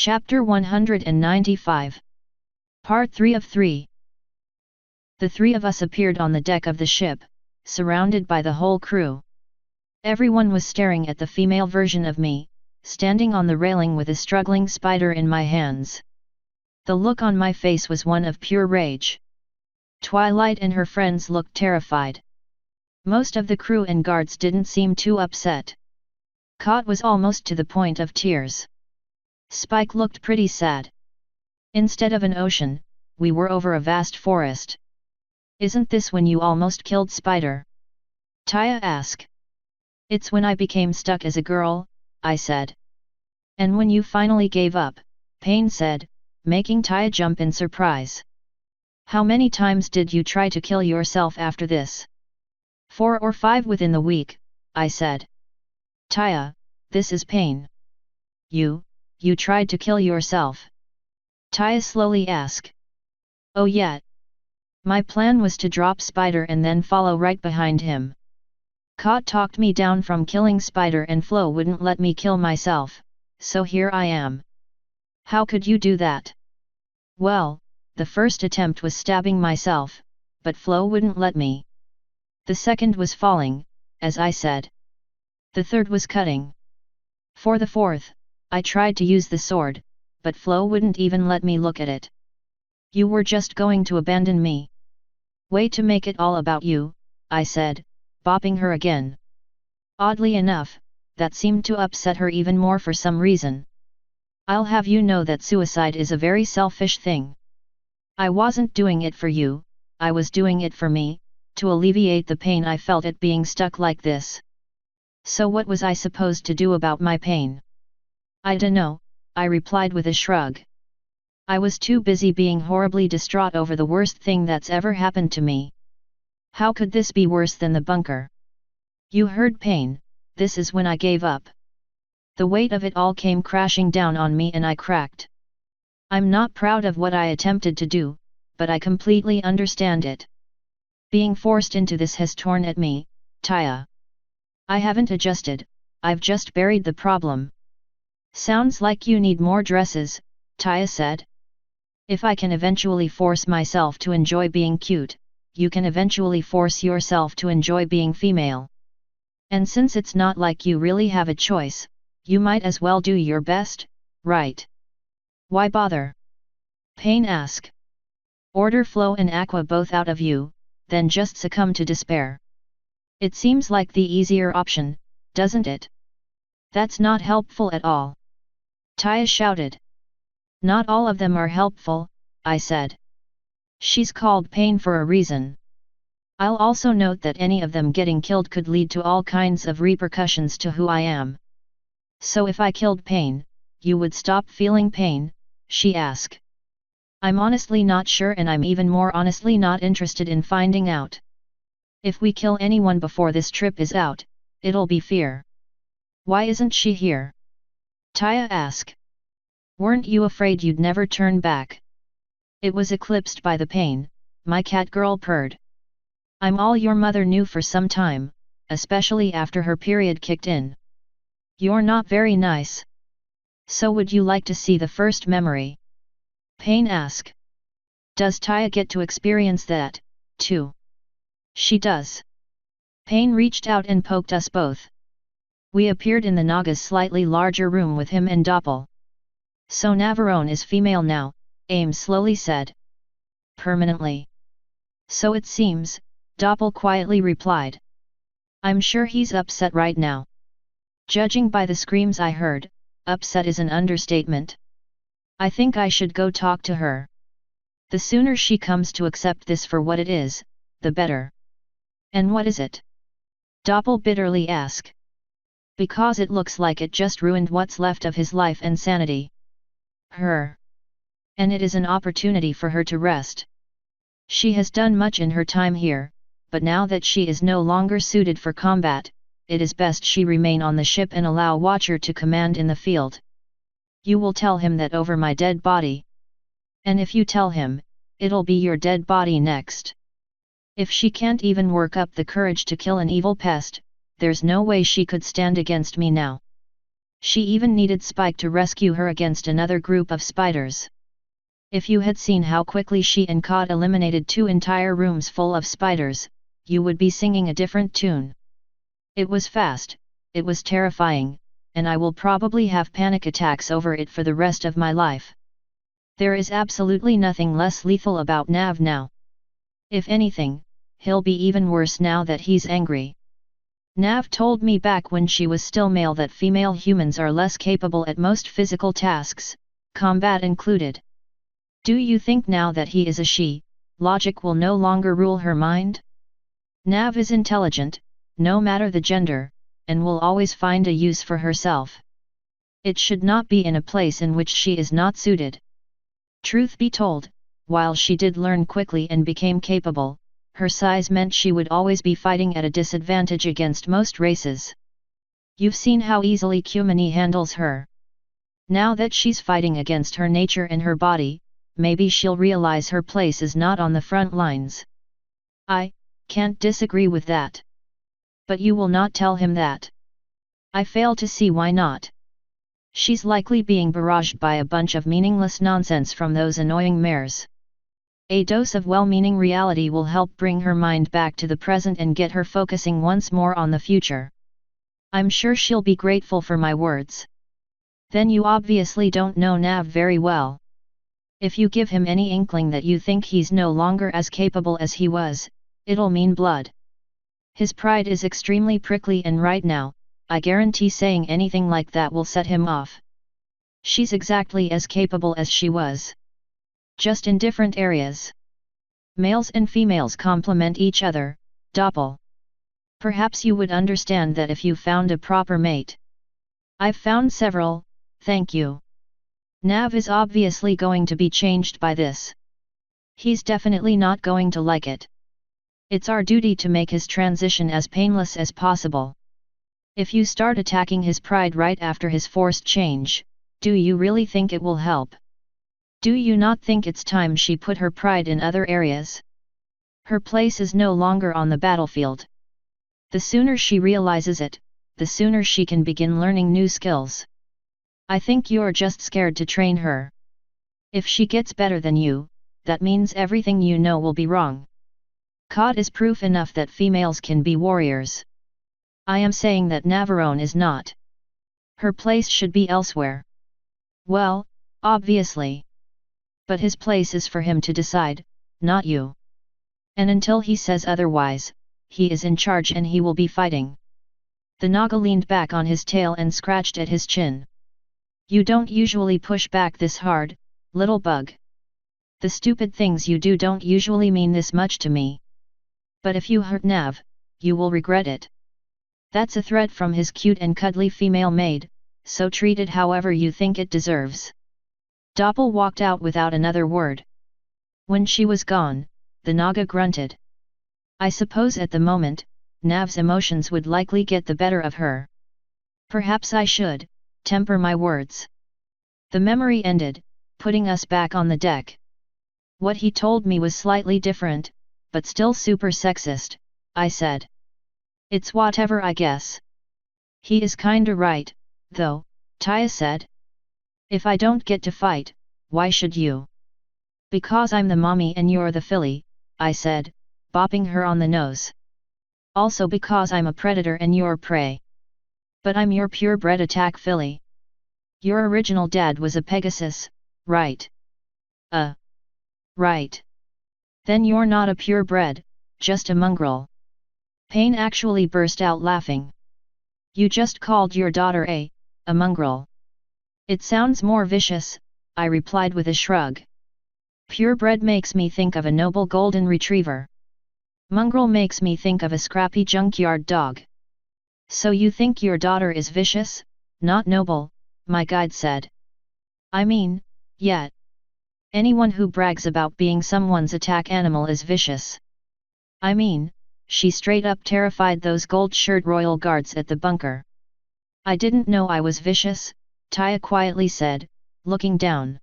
Chapter 195. Part 3 of 3. The three of us appeared on the deck of the ship, surrounded by the whole crew. Everyone was staring at the female version of me, standing on the railing with a struggling spider in my hands. The look on my face was one of pure rage. Twilight and her friends looked terrified. Most of the crew and guards didn't seem too upset. Kot was almost to the point of tears. Spike looked pretty sad. Instead of an ocean, we were over a vast forest. "Isn't this when you almost killed Spider?" Taya asked. "It's when I became stuck as a girl," I said. "And when you finally gave up," Pain said, making Taya jump in surprise. "How many times did you try to kill yourself after this?" 4 or 5 within the week, I said. "Taya, this is Pain. You tried to kill yourself?" Taya slowly asked. "Oh yeah. My plan was to drop Spider and then follow right behind him. Kot talked me down from killing Spider and Flo wouldn't let me kill myself, so here I am." "How could you do that?" "Well, the first attempt was stabbing myself, but Flo wouldn't let me. The second was falling, as I said. The third was cutting. For the fourth, I tried to use the sword, but Flo wouldn't even let me look at it. You were just going to abandon me. Way to make it all about you," I said, bopping her again. Oddly enough, that seemed to upset her even more for some reason. "I'll have you know that suicide is a very selfish thing. I wasn't doing it for you, I was doing it for me, to alleviate the pain I felt at being stuck like this. So what was I supposed to do about my pain?" "I dunno," I replied with a shrug. "I was too busy being horribly distraught over the worst thing that's ever happened to me. How could this be worse than the bunker? You heard Pain, this is when I gave up. The weight of it all came crashing down on me and I cracked. I'm not proud of what I attempted to do, but I completely understand it. Being forced into this has torn at me, Taya. I haven't adjusted, I've just buried the problem." "Sounds like you need more dresses," Taya said. "If I can eventually force myself to enjoy being cute, you can eventually force yourself to enjoy being female. And since it's not like you really have a choice, you might as well do your best, right? Why bother?" Pain asked. "Order Flo and Aqua both out of you, then just succumb to despair. It seems like the easier option, doesn't it?" "That's not helpful at all," Taya shouted. "Not all of them are helpful," I said. "She's called Pain for a reason. I'll also note that any of them getting killed could lead to all kinds of repercussions to who I am." "So if I killed Pain, you would stop feeling pain?" she asked. "I'm honestly not sure, and I'm even more honestly not interested in finding out. If we kill anyone before this trip is out, it'll be Fear." "Why isn't she here?" Taya asked. "Weren't you afraid you'd never turn back?" "It was eclipsed by the pain," my cat girl purred. "I'm all your mother knew for some time, especially after her period kicked in." "You're not very nice. So would you like to see the first memory?" Pain asked. "Does Taya get to experience that, too?" "She does." Pain reached out and poked us both. We appeared in the Naga's slightly larger room with him and Doppel. "So Navarone is female now," Ames slowly said. "Permanently?" "So it seems," Doppel quietly replied. "I'm sure he's upset right now. Judging by the screams I heard, upset is an understatement. I think I should go talk to her. The sooner she comes to accept this for what it is, the better." "And what is it?" Doppel bitterly asked. "Because it looks like it just ruined what's left of his life and sanity. Her. And it is an opportunity for her to rest. She has done much in her time here, but now that she is no longer suited for combat, it is best she remain on the ship and allow Watcher to command in the field. You will tell him that over my dead body. And if you tell him, it'll be your dead body next. If she can't even work up the courage to kill an evil pest, there's no way she could stand against me now." She even needed Spike to rescue her against another group of spiders. If you had seen how quickly she and Cod eliminated 2 entire rooms full of spiders, you would be singing a different tune. It was fast, it was terrifying, and I will probably have panic attacks over it for the rest of my life. There is absolutely nothing less lethal about Nav now. If anything, he'll be even worse now that he's angry. Nav told me back when she was still male that female humans are less capable at most physical tasks, combat included. Do you think now that he is a she, logic will no longer rule her mind? Nav is intelligent, no matter the gender, and will always find a use for herself. It should not be in a place in which she is not suited. Truth be told, while she did learn quickly and became capable, her size meant she would always be fighting at a disadvantage against most races. You've seen how easily Kumini handles her. Now that she's fighting against her nature and her body, maybe she'll realize her place is not on the front lines. I can't disagree with that. But you will not tell him that. I fail to see why not. She's likely being barraged by a bunch of meaningless nonsense from those annoying mares. A dose of well-meaning reality will help bring her mind back to the present and get her focusing once more on the future. I'm sure she'll be grateful for my words. Then you obviously don't know Nav very well. If you give him any inkling that you think he's no longer as capable as he was, it'll mean blood. His pride is extremely prickly, and right now, I guarantee saying anything like that will set him off. She's exactly as capable as she was. Just in different areas. Males and females complement each other, Doppel. Perhaps you would understand that if you found a proper mate. I've found several, thank you. Nav is obviously going to be changed by this. He's definitely not going to like it. It's our duty to make his transition as painless as possible. If you start attacking his pride right after his forced change, do you really think it will help? Do you not think it's time she put her pride in other areas? Her place is no longer on the battlefield. The sooner she realizes it, the sooner she can begin learning new skills. I think you're just scared to train her. If she gets better than you, that means everything you know will be wrong. Cod is proof enough that females can be warriors. I am saying that Navarone is not. Her place should be elsewhere. Well, obviously. But his place is for him to decide, not you. And until he says otherwise, he is in charge and he will be fighting. The Naga leaned back on his tail and scratched at his chin. You don't usually push back this hard, little bug. The stupid things you do don't usually mean this much to me. But if you hurt Nav, you will regret it. That's a threat from his cute and cuddly female maid, so treat it however you think it deserves. Doppel walked out without another word. When she was gone, the Naga grunted. I suppose at the moment, Nav's emotions would likely get the better of her. Perhaps I should temper my words. The memory ended, putting us back on the deck. What he told me was slightly different, but still super sexist, I said. It's whatever, I guess. He is kinda right, though, Taya said. If I don't get to fight, why should you? Because I'm the mommy and you're the filly, I said, bopping her on the nose. Also because I'm a predator and you're prey. But I'm your purebred attack filly. Your original dad was a Pegasus, right? Right. Then you're not a purebred, just a mongrel. Payne actually burst out laughing. You just called your daughter a mongrel. It sounds more vicious, I replied with a shrug. Purebred makes me think of a noble golden retriever. Mongrel makes me think of a scrappy junkyard dog. So you think your daughter is vicious, not noble, my guide said. I mean, yeah. Anyone who brags about being someone's attack animal is vicious. I mean, she straight up terrified those gold-shirted royal guards at the bunker. I didn't know I was vicious, Taya quietly said, looking down.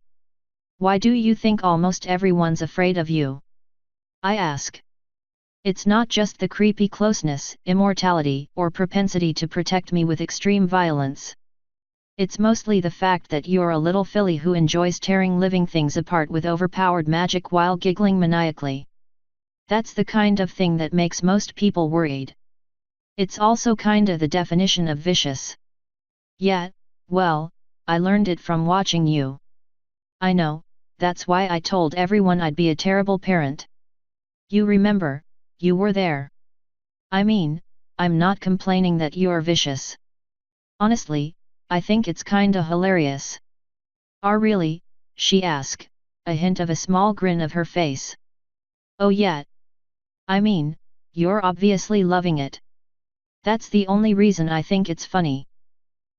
Why do you think almost everyone's afraid of you? I ask. It's not just the creepy closeness, immortality, or propensity to protect me with extreme violence. It's mostly the fact that you're a little filly who enjoys tearing living things apart with overpowered magic while giggling maniacally. That's the kind of thing that makes most people worried. It's also kinda the definition of vicious. Yeah, well, I learned it from watching you. I know, that's why I told everyone I'd be a terrible parent. You remember, you were there. I mean, I'm not complaining that you're vicious. Honestly, I think it's kinda hilarious. Really? She asked, a hint of a small grin of her face. Oh yeah. I mean, you're obviously loving it. That's the only reason I think it's funny.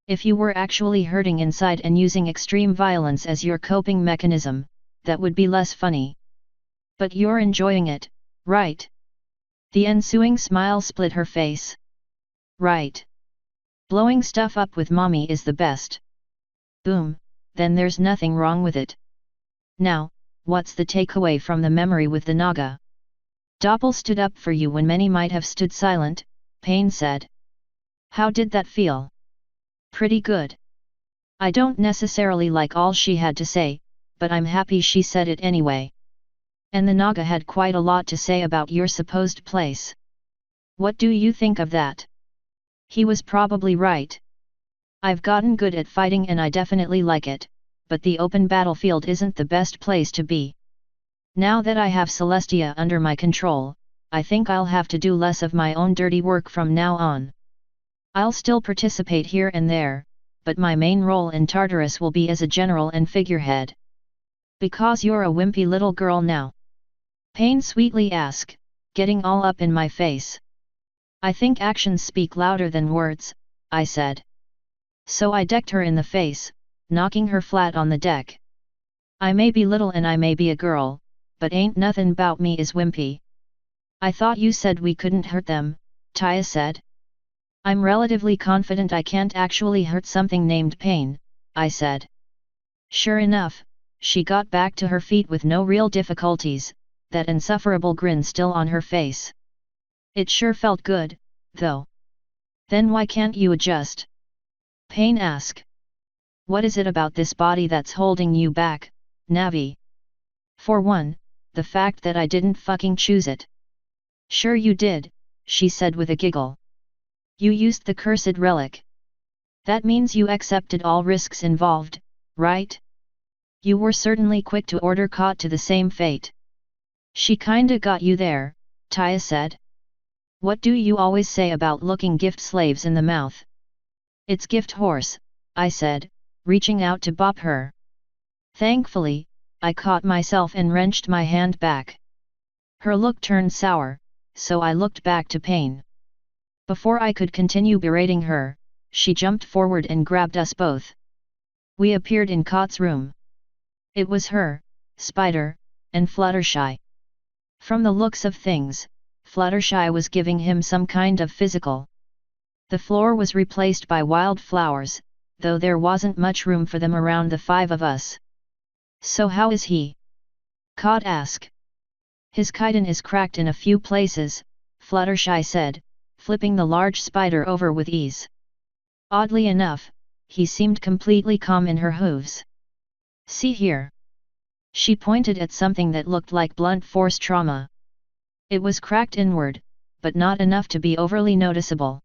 If you were actually hurting inside and using extreme violence as your coping mechanism, that would be less funny. But you're enjoying it, right? The ensuing smile split her face. Right. Blowing stuff up with mommy is the best. Boom, then there's nothing wrong with it. Now, what's the takeaway from the memory with the Naga? Doppel stood up for you when many might have stood silent, Payne said. How did that feel? Pretty good. I don't necessarily like all she had to say, but I'm happy she said it anyway. And the Naga had quite a lot to say about your supposed place. What do you think of that? He was probably right. I've gotten good at fighting and I definitely like it, but the open battlefield isn't the best place to be. Now that I have Celestia under my control, I think I'll have to do less of my own dirty work from now on. I'll still participate here and there, but my main role in Tartarus will be as a general and figurehead. Because you're a wimpy little girl now? Payne sweetly asked, getting all up in my face. I think actions speak louder than words, I said. So I decked her in the face, knocking her flat on the deck. I may be little and I may be a girl, but ain't nothin' bout me is wimpy. I thought you said we couldn't hurt them, Taya said. I'm relatively confident I can't actually hurt something named Payne, I said. Sure enough, she got back to her feet with no real difficulties, that insufferable grin still on her face. It sure felt good, though. Then why can't you adjust? Payne asked. What is it about this body that's holding you back, Navi? For one, the fact that I didn't fucking choose it. Sure you did, she said with a giggle. You used the cursed relic. That means you accepted all risks involved, right? You were certainly quick to order caught to the same fate. She kinda got you there, Taya said. What do you always say about looking gift slaves in the mouth? It's gift horse, I said, reaching out to bop her. Thankfully, I caught myself and wrenched my hand back. Her look turned sour, so I looked back to Payne. Before I could continue berating her, she jumped forward and grabbed us both. We appeared in Kott's room. It was her, Spider, and Fluttershy. From the looks of things, Fluttershy was giving him some kind of physical. The floor was replaced by wildflowers, though there wasn't much room for them around the five of us. So how is he? Kott asked. His chitin is cracked in a few places, Fluttershy said, flipping the large spider over with ease. Oddly enough, he seemed completely calm in her hooves. See here. She pointed at something that looked like blunt force trauma. It was cracked inward, but not enough to be overly noticeable.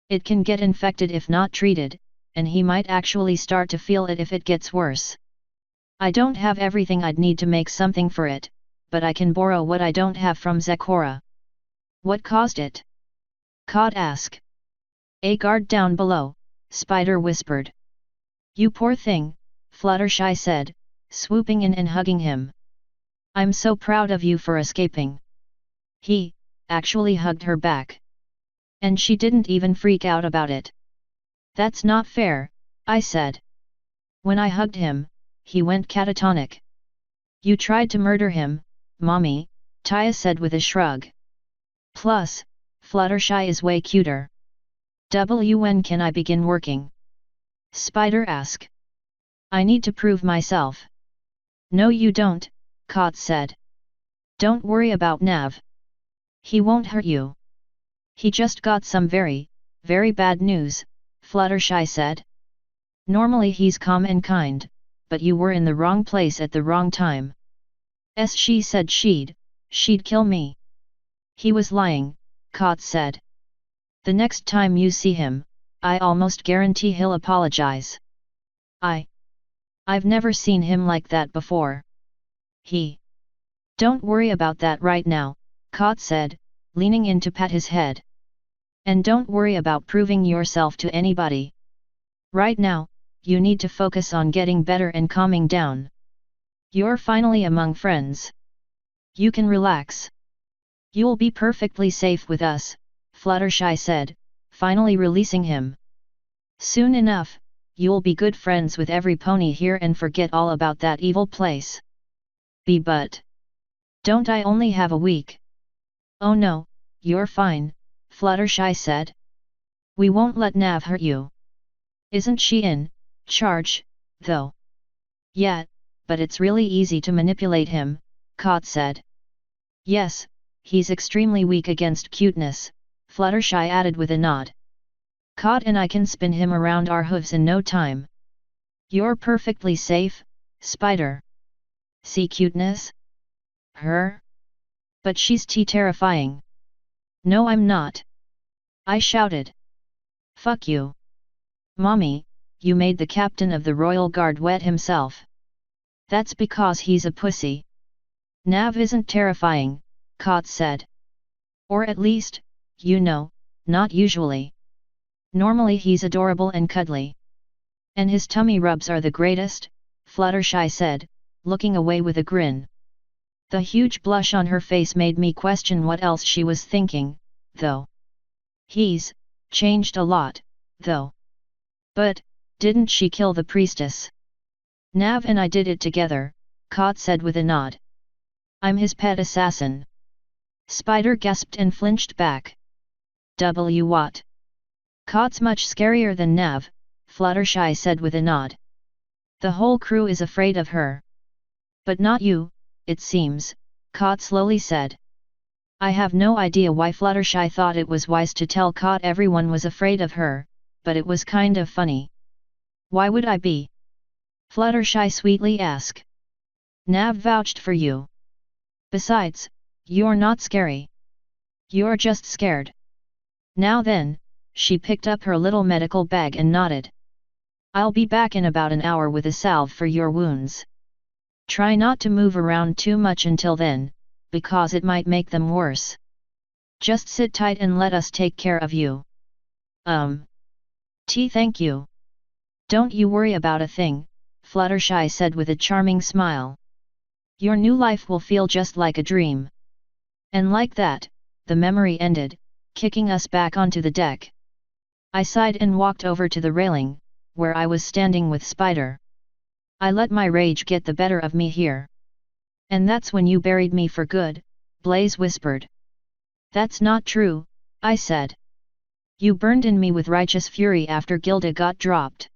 It can get infected if not treated, and he might actually start to feel it if it gets worse. I don't have everything I'd need to make something for it, but I can borrow what I don't have from Zekora. What caused it? Kott asked. A guard down below, Spider whispered. You poor thing, Fluttershy said, swooping in and hugging him. I'm so proud of you for escaping. He, actually hugged her back. And she didn't even freak out about it. That's not fair, I said. When I hugged him, he went catatonic. You tried to murder him, Mommy, Taya said with a shrug. Plus, Fluttershy is way cuter. When can I begin working? Spider asked. I need to prove myself. No you don't, Kott said. Don't worry about Nav. He won't hurt you. He just got some very, very bad news, Fluttershy said. Normally he's calm and kind, but you were in the wrong place at the wrong time. She said she'd kill me. He was lying, Kot said. The next time you see him, I almost guarantee he'll apologize. I've never seen him like that before. Don't worry about that right now, Kot said, leaning in to pat his head. And don't worry about proving yourself to anybody. Right now, you need to focus on getting better and calming down. You're finally among friends. You can relax. You'll be perfectly safe with us, Fluttershy said, finally releasing him. Soon enough, you'll be good friends with every pony here and forget all about that evil place. But don't I only have a week? Oh no, you're fine, Fluttershy said. We won't let Nav hurt you. Isn't she in charge, though? Yeah, but it's really easy to manipulate him, Kot said. Yes, he's extremely weak against cuteness, Fluttershy added with a nod. Kot and I can spin him around our hooves in no time. You're perfectly safe, Spider. See cuteness? Her? But she's terrifying. No, I'm not. I shouted. Fuck you. Mommy, you made the captain of the Royal Guard wet himself. That's because he's a pussy. Nav isn't terrifying, Kot said. Or at least, not usually. Normally he's adorable and cuddly. And his tummy rubs are the greatest, Fluttershy said, looking away with a grin. The huge blush on her face made me question what else she was thinking, though. He's changed a lot, though. But didn't she kill the priestess? Nav and I did it together, Kot said with a nod. I'm his pet assassin. Spider gasped and flinched back. What? Kot's much scarier than Nav, Fluttershy said with a nod. The whole crew is afraid of her. But not you, it seems, Kot slowly said. I have no idea why Fluttershy thought it was wise to tell Kot everyone was afraid of her, but it was kind of funny. Why would I be? Fluttershy sweetly asked. Nav vouched for you. Besides, you're not scary. You're just scared. Now then, she picked up her little medical bag and nodded. I'll be back in about an hour with a salve for your wounds. Try not to move around too much until then, because it might make them worse. Just sit tight and let us take care of you. Thank you. Don't you worry about a thing, Fluttershy said with a charming smile. Your new life will feel just like a dream. And like that, the memory ended, kicking us back onto the deck. I sighed and walked over to the railing, where I was standing with Spider. I let my rage get the better of me here. And that's when you buried me for good, Blaze whispered. That's not true, I said. You burned in me with righteous fury after Gilda got dropped.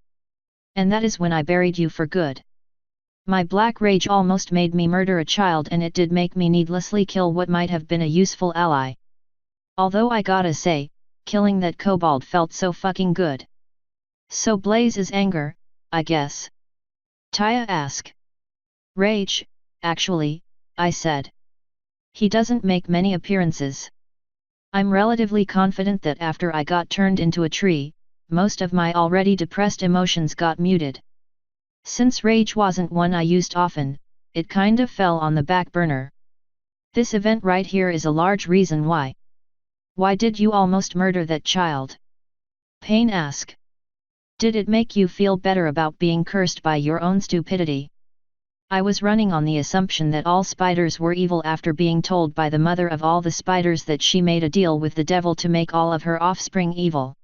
And that is when I buried you for good. My black rage almost made me murder a child, and it did make me needlessly kill what might have been a useful ally. Although I gotta say, killing that kobold felt so fucking good. So Blaze's anger, I guess. Taya asked. Rage, actually, I said. He doesn't make many appearances. I'm relatively confident that after I got turned into a tree, most of my already depressed emotions got muted. Since rage wasn't one I used often, it kind of fell on the back burner. This event right here is a large reason why. Why did you almost murder that child? Pain asked. Did it make you feel better about being cursed by your own stupidity? I was running on the assumption that all spiders were evil after being told by the mother of all the spiders that she made a deal with the devil to make all of her offspring evil.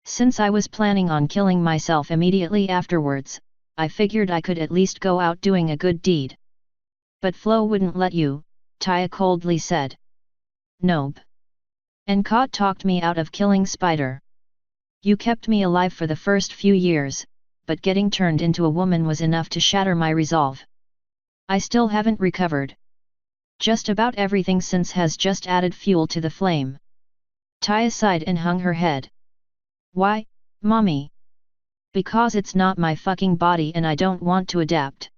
Since I was planning on killing myself immediately afterwards, I figured I could at least go out doing a good deed. But Flo wouldn't let you, Taya coldly said. Nope. And Kot talked me out of killing Spider. You kept me alive for the first few years, but getting turned into a woman was enough to shatter my resolve. I still haven't recovered. Just about everything since has just added fuel to the flame. Taya sighed and hung her head. Why, Mommy? Because it's not my fucking body and I don't want to adapt.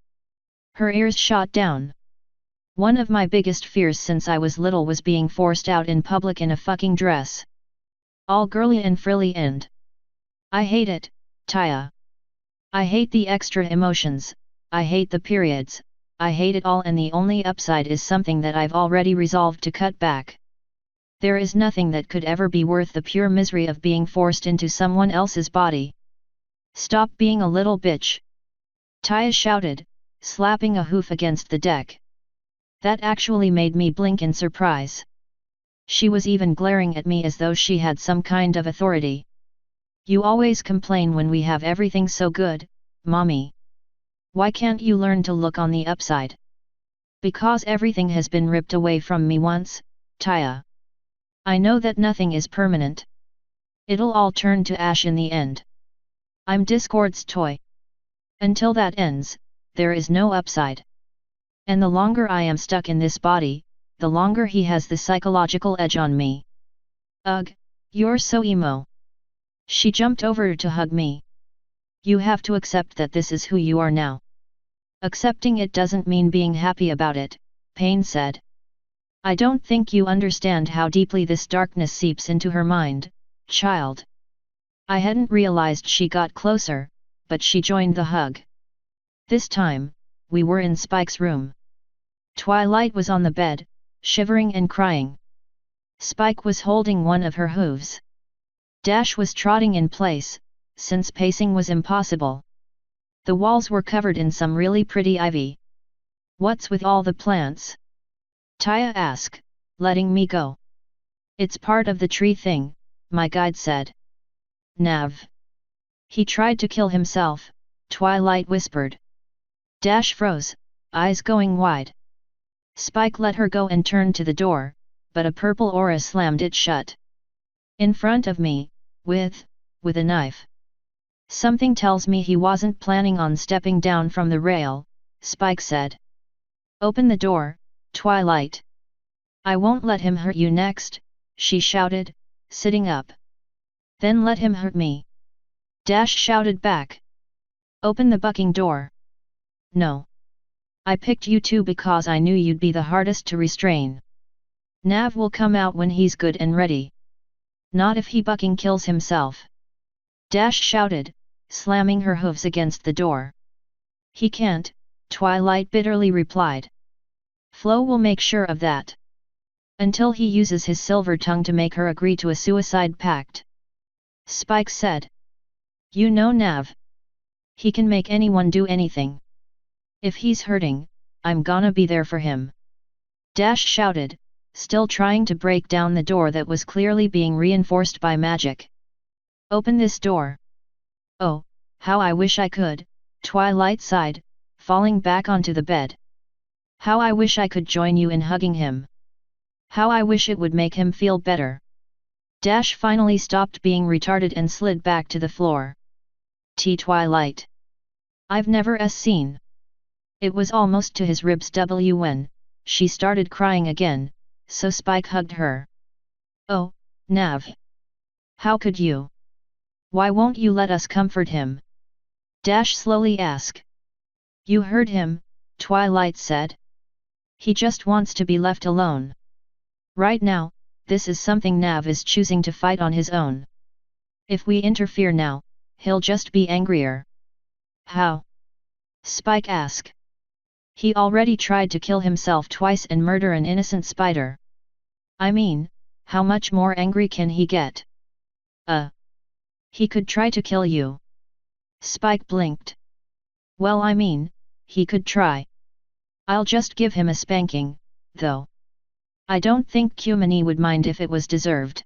Her ears shot down. One of my biggest fears since I was little was being forced out in public in a fucking dress. All girly and frilly and I hate it, Taya. I hate the extra emotions, I hate the periods, I hate it all, and the only upside is something that I've already resolved to cut back. There is nothing that could ever be worth the pure misery of being forced into someone else's body. Stop being a little bitch. Taya shouted, slapping a hoof against the deck. That actually made me blink in surprise. She was even glaring at me as though she had some kind of authority. You always complain when we have everything so good, mommy. Why can't you learn to look on the upside? Because everything has been ripped away from me once, Taya. I know that nothing is permanent. It'll all turn to ash in the end. I'm Discord's toy. Until that ends, there is no upside. And the longer I am stuck in this body, the longer he has the psychological edge on me. Ugh, you're so emo. She jumped over to hug me. You have to accept that this is who you are now. Accepting it doesn't mean being happy about it, Payne said. I don't think you understand how deeply this darkness seeps into her mind, child. I hadn't realized she got closer, but she joined the hug. This time, we were in Spike's room. Twilight was on the bed, shivering and crying. Spike was holding one of her hooves. Dash was trotting in place, since pacing was impossible. The walls were covered in some really pretty ivy. What's with all the plants? Taya asked, letting me go. It's part of the tree thing, my guide said. Nav. He tried to kill himself, Twilight whispered. Dash froze, eyes going wide. Spike let her go and turned to the door, but a purple aura slammed it shut. In front of me, with a knife. Something tells me he wasn't planning on stepping down from the rail, Spike said. Open the door, Twilight. I won't let him hurt you next, she shouted, sitting up. Then let him hurt me. Dash shouted back. Open the bucking door. No. I picked you two because I knew you'd be the hardest to restrain. Nav will come out when he's good and ready. Not if he bucking kills himself. Dash shouted, slamming her hooves against the door. He can't, Twilight bitterly replied. Flo will make sure of that. Until he uses his silver tongue to make her agree to a suicide pact. Spike said. You know Nav. He can make anyone do anything. If he's hurting, I'm gonna be there for him. Dash shouted, still trying to break down the door that was clearly being reinforced by magic. Open this door. Oh, how I wish I could, Twilight sighed, falling back onto the bed. How I wish I could join you in hugging him. How I wish it would make him feel better. Dash finally stopped being retarded and slid back to the floor. Twilight. I've never seen. It was almost to his ribs when she started crying again, so Spike hugged her. Oh, Nav. How could you? Why won't you let us comfort him? Dash slowly asked. You heard him, Twilight said. He just wants to be left alone. Right now, this is something Nav is choosing to fight on his own. If we interfere now, he'll just be angrier. How? Spike asked. He already tried to kill himself twice and murder an innocent spider. I mean, how much more angry can he get? He could try to kill you. Spike blinked. Well, I mean, he could try. I'll just give him a spanking, though. I don't think Cumany would mind if it was deserved.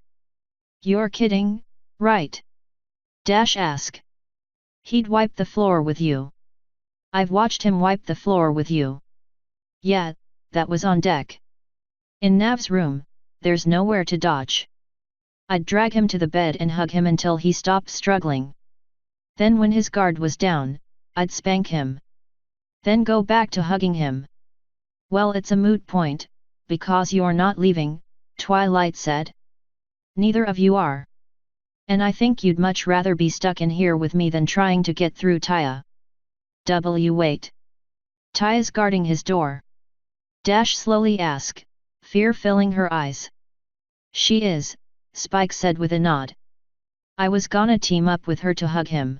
You're kidding, right? Dash asked. He'd wipe the floor with you. I've watched him wipe the floor with you. Yeah, that was on deck. In Nav's room, there's nowhere to dodge. I'd drag him to the bed and hug him until he stopped struggling. Then when his guard was down, I'd spank him. Then go back to hugging him. Well, it's a moot point, because you're not leaving, Twilight said. Neither of you are. And I think you'd much rather be stuck in here with me than trying to get through Taya. Wait. Taya's guarding his door. Slowly ask, fear filling her eyes. She is, Spike said with a nod. I was gonna team up with her to hug him.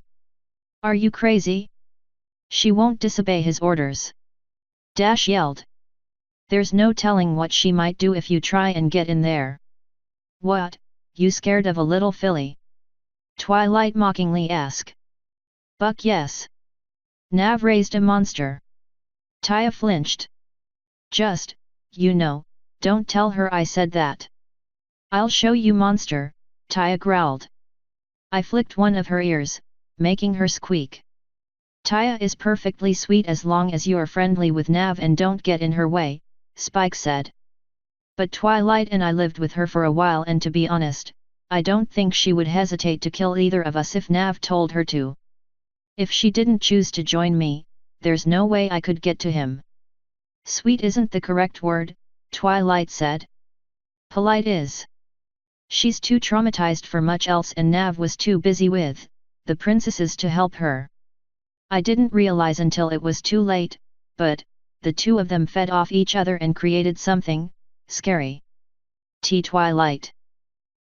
Are you crazy? She won't disobey his orders. Yelled. There's no telling what she might do if you try and get in there. What, you scared of a little filly? Twilight mockingly asked. Buck yes. Nav raised a monster. Taya flinched. Just, don't tell her I said that. I'll show you monster, Taya growled. I flicked one of her ears, making her squeak. Taya is perfectly sweet as long as you're friendly with Nav and don't get in her way, Spike said. But Twilight and I lived with her for a while and to be honest, I don't think she would hesitate to kill either of us if Nav told her to. If she didn't choose to join me, there's no way I could get to him. Sweet isn't the correct word, Twilight said. Polite is. She's too traumatized for much else and Nav was too busy with the princesses to help her. I didn't realize until it was too late, but the two of them fed off each other and created something scary. Twilight.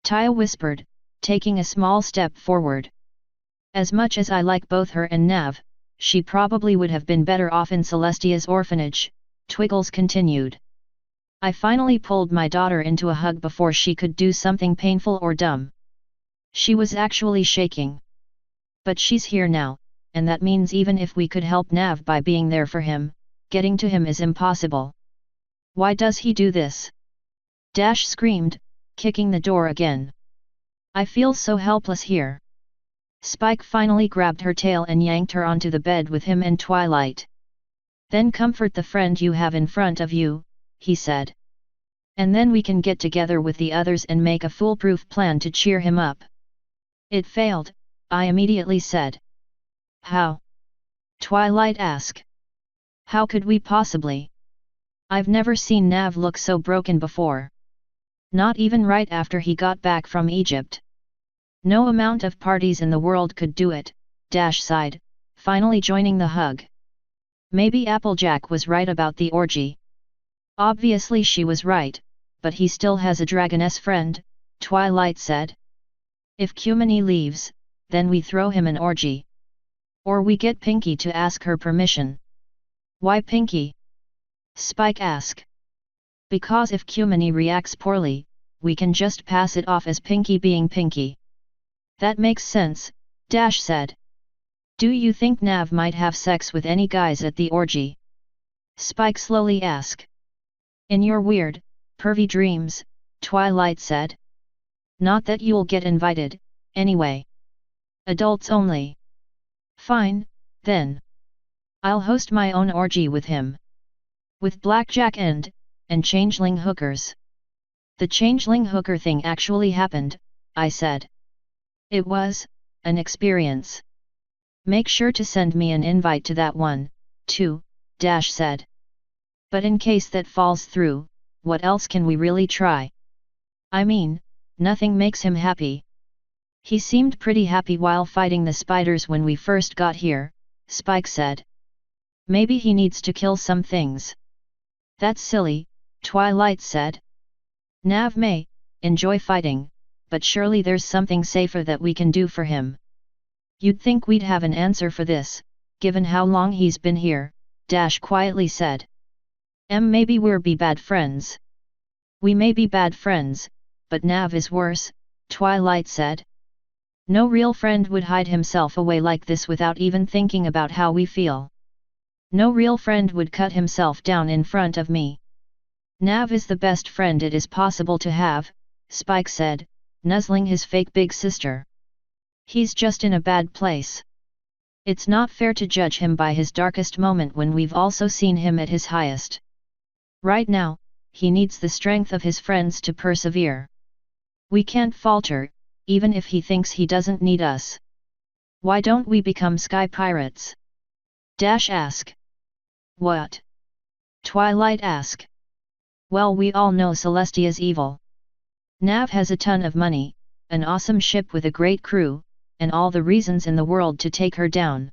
Taya whispered, taking a small step forward. As much as I like both her and Nav, she probably would have been better off in Celestia's orphanage, Twiggles continued. I finally pulled my daughter into a hug before she could do something painful or dumb. She was actually shaking. But she's here now, and that means even if we could help Nav by being there for him, getting to him is impossible. Why does he do this? Screamed, kicking the door again. I feel so helpless here. Spike finally grabbed her tail and yanked her onto the bed with him and Twilight. Then comfort the friend you have in front of you, he said. And then we can get together with the others and make a foolproof plan to cheer him up. It failed, I immediately said. How? Twilight asked. How could we possibly? I've never seen Nav look so broken before. Not even right after he got back from Egypt. No amount of parties in the world could do it, sighed, finally joining the hug. Maybe Applejack was right about the orgy. Obviously she was right, but he still has a dragoness friend, Twilight said. If Cumini leaves, then we throw him an orgy. Or we get Pinky to ask her permission. Why Pinky? Spike asked. Because if Cumini reacts poorly, we can just pass it off as Pinky being Pinky. That makes sense, said. Do you think Nav might have sex with any guys at the orgy? Spike slowly asked. In your weird, pervy dreams, Twilight said. Not that you'll get invited, anyway. Adults only. Fine, then. I'll host my own orgy with him. With blackjack and changeling hookers. The changeling hooker thing actually happened, I said. It was an experience. Make sure to send me an invite to that one, too, said. But in case that falls through, what else can we really try? I mean, nothing makes him happy. He seemed pretty happy while fighting the spiders when we first got here, Spike said. Maybe he needs to kill some things. That's silly, Twilight said. Nav may enjoy fighting, but surely there's something safer that we can do for him. You'd think we'd have an answer for this, given how long he's been here, quietly said. Maybe we're be bad friends. We may be bad friends, but Nav is worse, Twilight said. No real friend would hide himself away like this without even thinking about how we feel. No real friend would cut himself down in front of me. Nav is the best friend it is possible to have, Spike said, nuzzling his fake big sister. He's just in a bad place. It's not fair to judge him by his darkest moment when we've also seen him at his highest. Right now, he needs the strength of his friends to persevere. We can't falter, even if he thinks he doesn't need us. Why don't we become sky pirates? Asked. What? Twilight asked. Well, we all know Celestia's evil. Nav has a ton of money, an awesome ship with a great crew, and all the reasons in the world to take her down.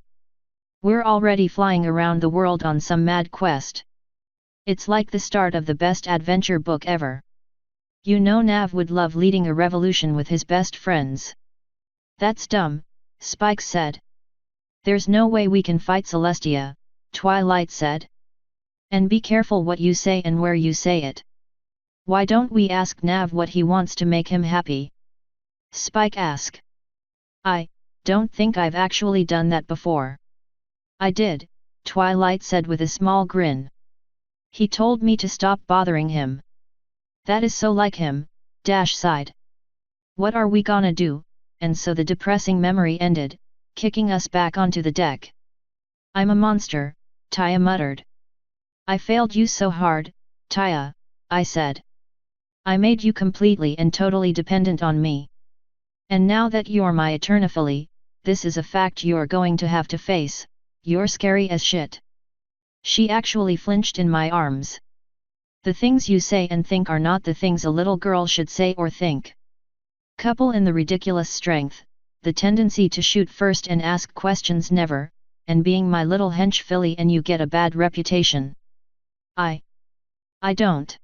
We're already flying around the world on some mad quest. It's like the start of the best adventure book ever. You know Nav would love leading a revolution with his best friends. That's dumb, Spike said. There's no way we can fight Celestia, Twilight said. And be careful what you say and where you say it. Why don't we ask Nav what he wants to make him happy? Spike asked. I don't think I've actually done that before. I did, Twilight said with a small grin. He told me to stop bothering him. That is so like him, Dash sighed. What are we gonna do? And so the depressing memory ended, kicking us back onto the deck. I'm a monster, Taya muttered. I failed you so hard, Taya, I said. I made you completely and totally dependent on me. And now that you're my eternophilie, this is a fact you're going to have to face, you're scary as shit. She actually flinched in my arms. The things you say and think are not the things a little girl should say or think. Couple in the ridiculous strength, the tendency to shoot first and ask questions never, and being my little hench filly and you get a bad reputation. I don't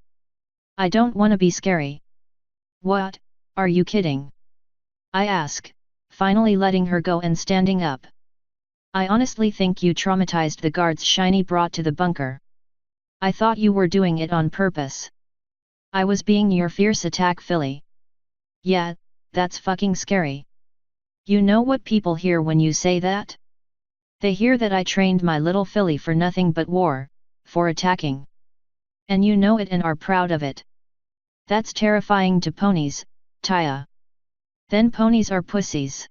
want to be scary. What, are you kidding? I ask, finally letting her go and standing up. I honestly think you traumatized the guards Shiny brought to the bunker. I thought you were doing it on purpose. I was being your fierce attack filly. Yeah, that's fucking scary. You know what people hear when you say that? They hear that I trained my little filly for nothing but war, for attacking. And you know it and are proud of it. That's terrifying to ponies, Taya. Then ponies are pussies.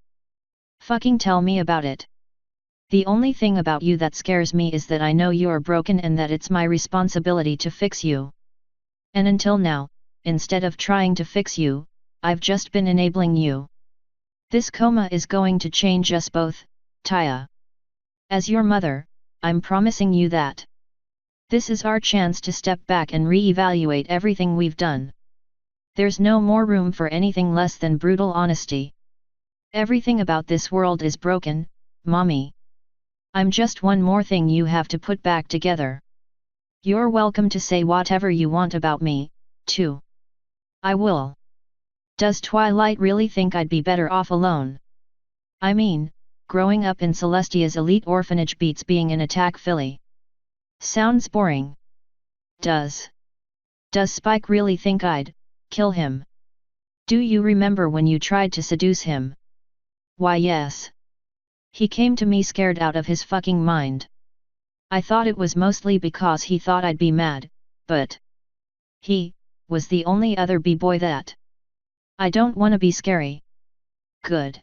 Fucking tell me about it. The only thing about you that scares me is that I know you're broken and that it's my responsibility to fix you. And until now, instead of trying to fix you, I've just been enabling you. This coma is going to change us both, Taya. As your mother, I'm promising you that. This is our chance to step back and re-evaluate everything we've done. There's no more room for anything less than brutal honesty. Everything about this world is broken, Mommy. I'm just one more thing you have to put back together. You're welcome to say whatever you want about me, too. I will. Does Twilight really think I'd be better off alone? I mean, growing up in Celestia's elite orphanage beats being an attack filly. Sounds boring. Does Spike really think I'd kill him? Do you remember when you tried to seduce him? Why yes. He came to me scared out of his fucking mind. I thought it was mostly because he thought I'd be mad, but he was the only other b-boy that. I don't want to be scary. Good.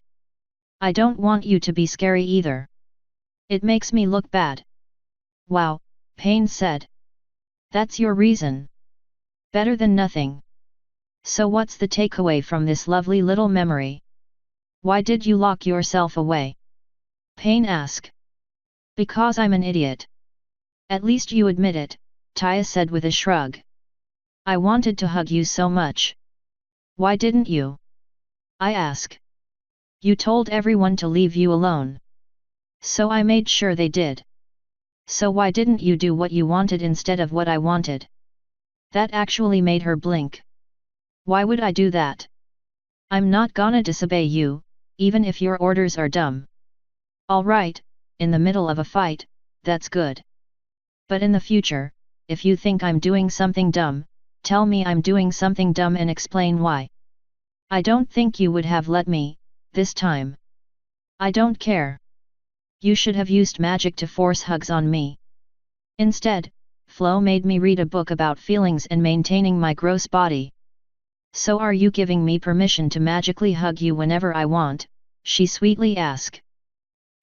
I don't want you to be scary either. It makes me look bad. Wow, Pain said. That's your reason. Better than nothing. So what's the takeaway from this lovely little memory? Why did you lock yourself away? Pain asked. Because I'm an idiot. At least you admit it, Taya said with a shrug. I wanted to hug you so much. Why didn't you? I asked. You told everyone to leave you alone. So I made sure they did. So why didn't you do what you wanted instead of what I wanted? That actually made her blink. Why would I do that? I'm not gonna disobey you, even if your orders are dumb. Alright, in the middle of a fight, that's good. But in the future, if you think I'm doing something dumb, tell me I'm doing something dumb and explain why. I don't think you would have let me, this time. I don't care. You should have used magic to force hugs on me. Instead, Flo made me read a book about feelings and maintaining my gross body. So are you giving me permission to magically hug you whenever I want? She sweetly asked.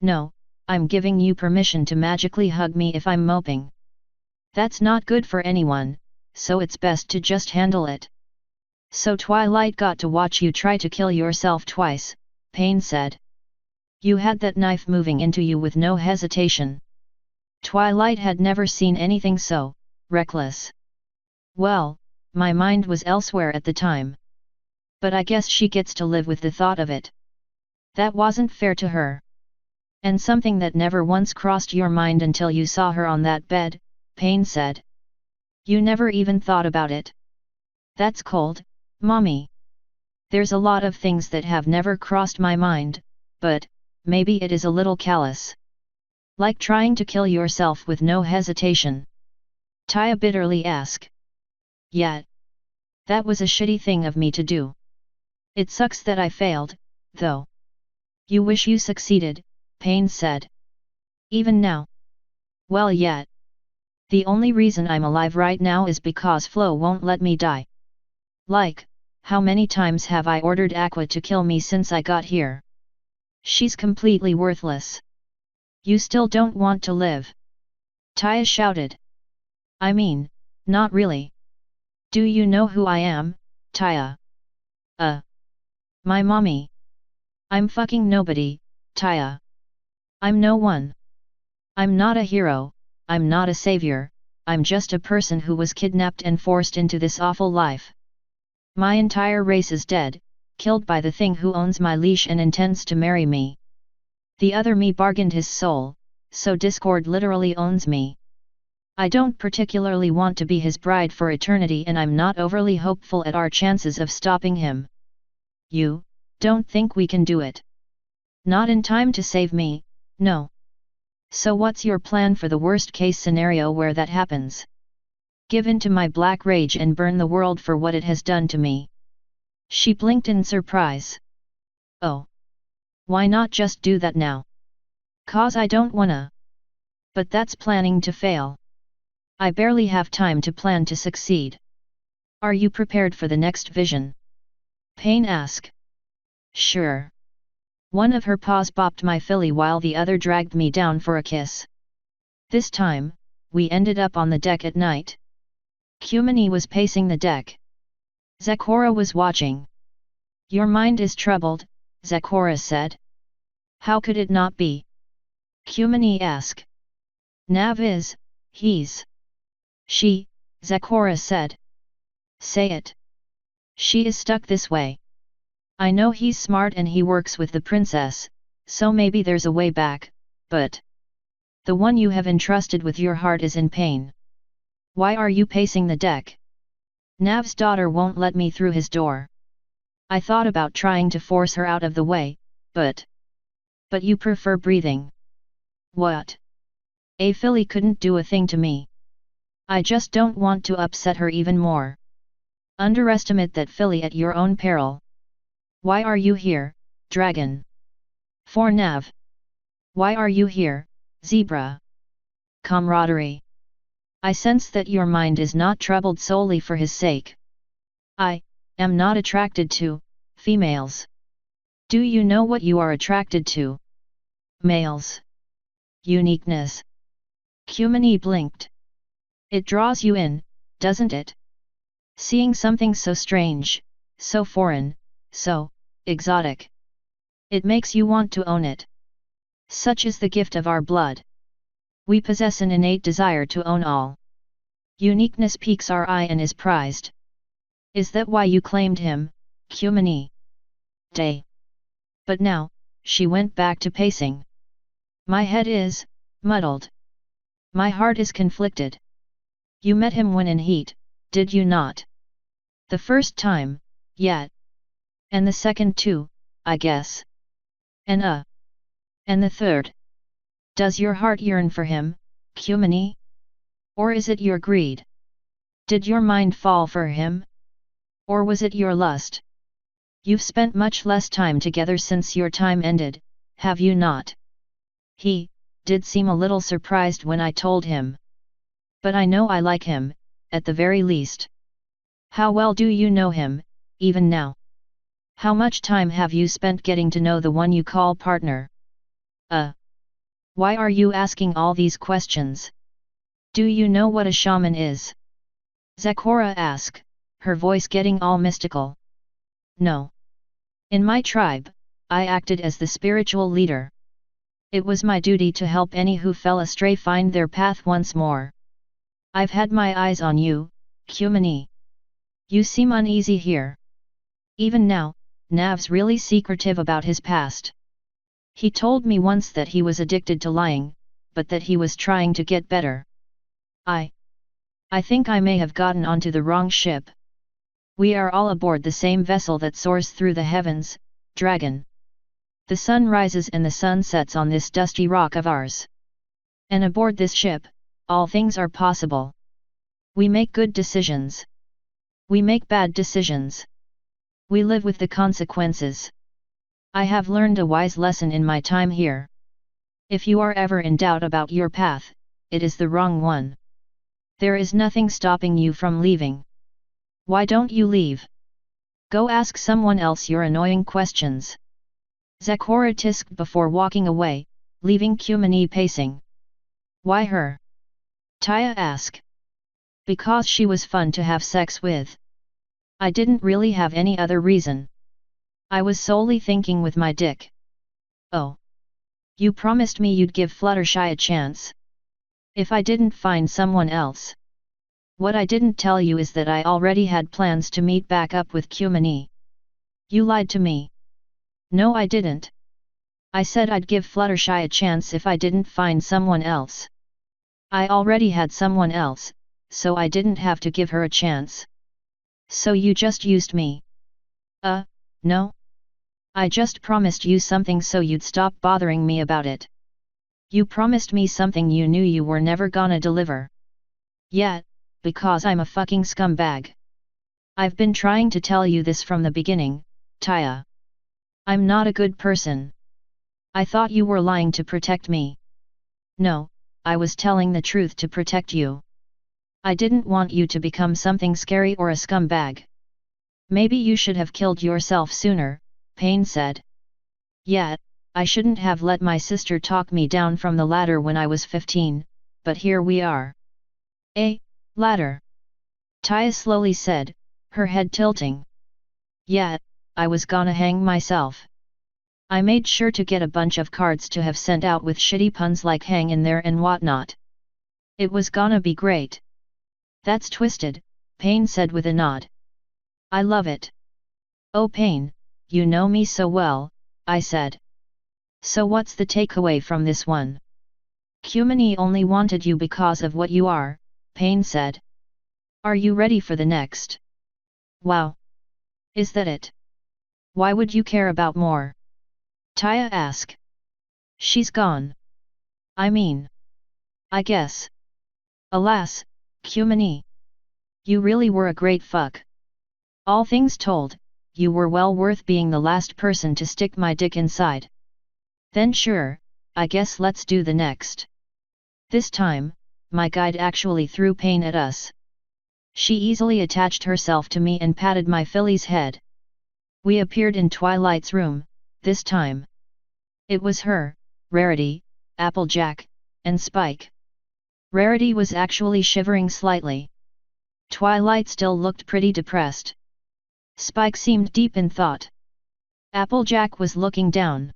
No, I'm giving you permission to magically hug me if I'm moping. That's not good for anyone, so it's best to just handle it. So Twilight got to watch you try to kill yourself twice, Pain said. You had that knife moving into you with no hesitation. Twilight had never seen anything so reckless. Well, my mind was elsewhere at the time. But I guess she gets to live with the thought of it. That wasn't fair to her. And something that never once crossed your mind until you saw her on that bed, Payne said. You never even thought about it. That's cold, Mommy. There's a lot of things that have never crossed my mind, but maybe it is a little callous. Like trying to kill yourself with no hesitation. Taya bitterly asked. Yeah. That was a shitty thing of me to do. It sucks that I failed, though. You wish you succeeded, Payne said. Even now? Well, yeah. The only reason I'm alive right now is because Flo won't let me die. Like, how many times have I ordered Aqua to kill me since I got here? She's completely worthless. You still don't want to live? Taya shouted. I mean, not really. Do you know who I am, Taya? My mommy. I'm fucking nobody, Taya. I'm no one. I'm not a hero, I'm not a savior, I'm just a person who was kidnapped and forced into this awful life. My entire race is dead, killed by the thing who owns my leash and intends to marry me. The other me bargained his soul, so Discord literally owns me. I don't particularly want to be his bride for eternity and I'm not overly hopeful at our chances of stopping him. You don't think we can do it? Not in time to save me, no. So what's your plan for the worst case scenario where that happens? Give in to my black rage and burn the world for what it has done to me. She blinked in surprise. Oh. Why not just do that now? 'Cause I don't wanna. But that's planning to fail. I barely have time to plan to succeed. Are you prepared for the next vision? Payne asked. Sure. One of her paws bopped my filly while the other dragged me down for a kiss. This time, we ended up on the deck at night. Kumini was pacing the deck. Zecora was watching. Your mind is troubled, Zecora said. How could it not be? Kumini asked. Nav is, he's. She, Zecora said. Say it. She is stuck this way. I know he's smart and he works with the princess, so maybe there's a way back, but the one you have entrusted with your heart is in pain. Why are you pacing the deck? Nav's daughter won't let me through his door. I thought about trying to force her out of the way, but you prefer breathing. What? A filly couldn't do a thing to me. I just don't want to upset her even more. Underestimate that filly at your own peril. Why are you here, dragon? For Nav. Why are you here, zebra? Camaraderie. I sense that your mind is not troubled solely for his sake. I am not attracted to females. Do you know what you are attracted to? Males. Uniqueness. Kumini blinked. It draws you in, doesn't it? Seeing something so strange, so foreign, so exotic. It makes you want to own it. Such is the gift of our blood. We possess an innate desire to own all. Uniqueness piques our eye and is prized. Is that why you claimed him, Kumini? Day. But now, she went back to pacing. My head is muddled. My heart is conflicted. You met him when in heat, did you not? The first time, yeah. And the second too, I guess. And the third. Does your heart yearn for him, Kumini? Or is it your greed? Did your mind fall for him? Or was it your lust? You've spent much less time together since your time ended, have you not? He did seem a little surprised when I told him. But I know I like him, at the very least. How well do you know him, even now? How much time have you spent getting to know the one you call partner? Why are you asking all these questions? Do you know what a shaman is? Zecora asked, her voice getting all mystical. No. In my tribe, I acted as the spiritual leader. It was my duty to help any who fell astray find their path once more. I've had my eyes on you, Kumini. You seem uneasy here. Even now, Nav's really secretive about his past. He told me once that he was addicted to lying, but that he was trying to get better. I think I may have gotten onto the wrong ship. We are all aboard the same vessel that soars through the heavens, Dragon. The sun rises and the sun sets on this dusty rock of ours. And aboard this ship, all things are possible. We make good decisions. We make bad decisions. We live with the consequences. I have learned a wise lesson in my time here. If you are ever in doubt about your path, it is the wrong one. There is nothing stopping you from leaving. Why don't you leave? Go ask someone else your annoying questions. Zecora tisked before walking away, leaving Kumini pacing. Why her? Taya asked. Because she was fun to have sex with. I didn't really have any other reason. I was solely thinking with my dick. Oh. You promised me you'd give Fluttershy a chance. If I didn't find someone else. What I didn't tell you is that I already had plans to meet back up with Kumini. You lied to me. No, I didn't. I said I'd give Fluttershy a chance if I didn't find someone else. I already had someone else, so I didn't have to give her a chance. So you just used me? No. I just promised you something so you'd stop bothering me about it. You promised me something you knew you were never gonna deliver. Yeah, because I'm a fucking scumbag. I've been trying to tell you this from the beginning, Taya. I'm not a good person. I thought you were lying to protect me. No, I was telling the truth to protect you. I didn't want you to become something scary or a scumbag. Maybe you should have killed yourself sooner, Pain said. Yeah, I shouldn't have let my sister talk me down from the ladder when I was 15, but here we are. Ladder. Taya slowly said, her head tilting. Yeah, I was gonna hang myself. I made sure to get a bunch of cards to have sent out with shitty puns like hang in there and whatnot. It was gonna be great. That's twisted, Pain said with a nod. I love it. Oh Pain, you know me so well, I said. So what's the takeaway from this one? Kumini only wanted you because of what you are, Pain said. Are you ready for the next? Wow. Is that it? Why would you care about more? Taya asked. She's gone. I guess. Alas, Kumini. You really were a great fuck. All things told, you were well worth being the last person to stick my dick inside. Then sure, I guess let's do the next. This time, my guide actually threw Pain at us. She easily attached herself to me and patted my filly's head. We appeared in Twilight's room, this time. It was her, Rarity, Applejack, and Spike. Rarity was actually shivering slightly. Twilight still looked pretty depressed. Spike seemed deep in thought. Applejack was looking down.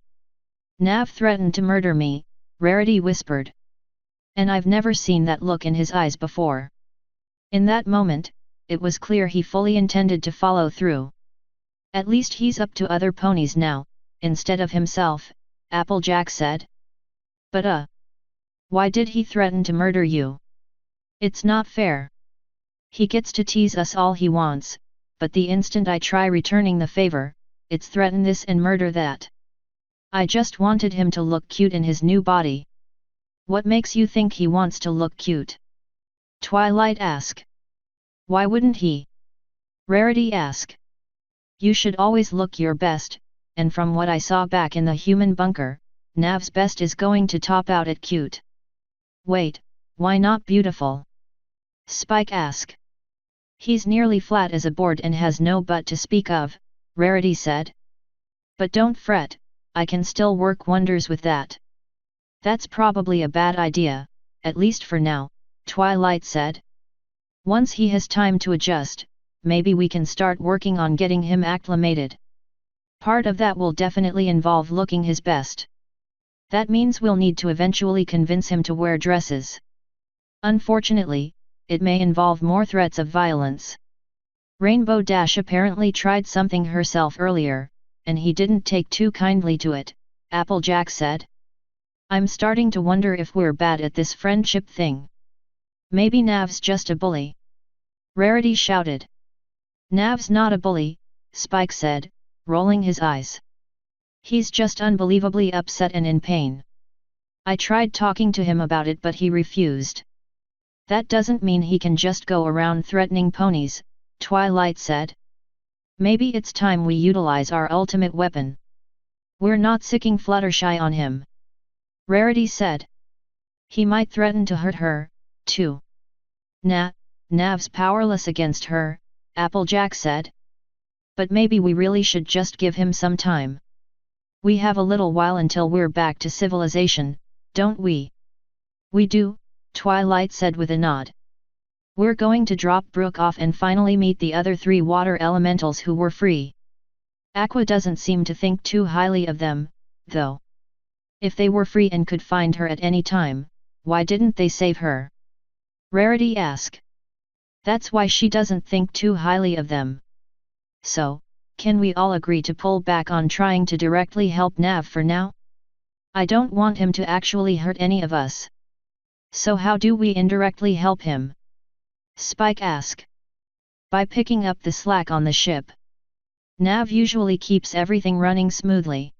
Nav threatened to murder me, Rarity whispered. And I've never seen that look in his eyes before. In that moment, it was clear he fully intended to follow through. At least he's up to other ponies now, instead of himself, Applejack said. But why did he threaten to murder you? It's not fair. He gets to tease us all he wants, but the instant I try returning the favor, it's threaten this and murder that. I just wanted him to look cute in his new body. What makes you think he wants to look cute? Twilight asked. Why wouldn't he? Rarity asked. You should always look your best, and from what I saw back in the human bunker, Nav's best is going to top out at cute. Wait, why not beautiful? Spike asked. He's nearly flat as a board and has no butt to speak of, Rarity said. But don't fret, I can still work wonders with that. That's probably a bad idea, at least for now, Twilight said. Once he has time to adjust, maybe we can start working on getting him acclimated. Part of that will definitely involve looking his best. That means we'll need to eventually convince him to wear dresses. Unfortunately, it may involve more threats of violence. Rainbow Dash apparently tried something herself earlier, and he didn't take too kindly to it, Applejack said. I'm starting to wonder if we're bad at this friendship thing. Maybe Nav's just a bully. Rarity shouted. Nav's not a bully, Spike said, rolling his eyes. He's just unbelievably upset and in pain. I tried talking to him about it but he refused. That doesn't mean he can just go around threatening ponies, Twilight said. Maybe it's time we utilize our ultimate weapon. We're not sicking Fluttershy on him. Rarity said. He might threaten to hurt her, too. Nav's powerless against her, Applejack said. But maybe we really should just give him some time. We have a little while until we're back to civilization, don't we? We do, Twilight said with a nod. We're going to drop Brook off and finally meet the other 3 water elementals who were free. Aqua doesn't seem to think too highly of them, though. If they were free and could find her at any time, why didn't they save her? Rarity asked. That's why she doesn't think too highly of them. So, can we all agree to pull back on trying to directly help Nav for now? I don't want him to actually hurt any of us. So how do we indirectly help him? Spike asked. By picking up the slack on the ship. Nav usually keeps everything running smoothly.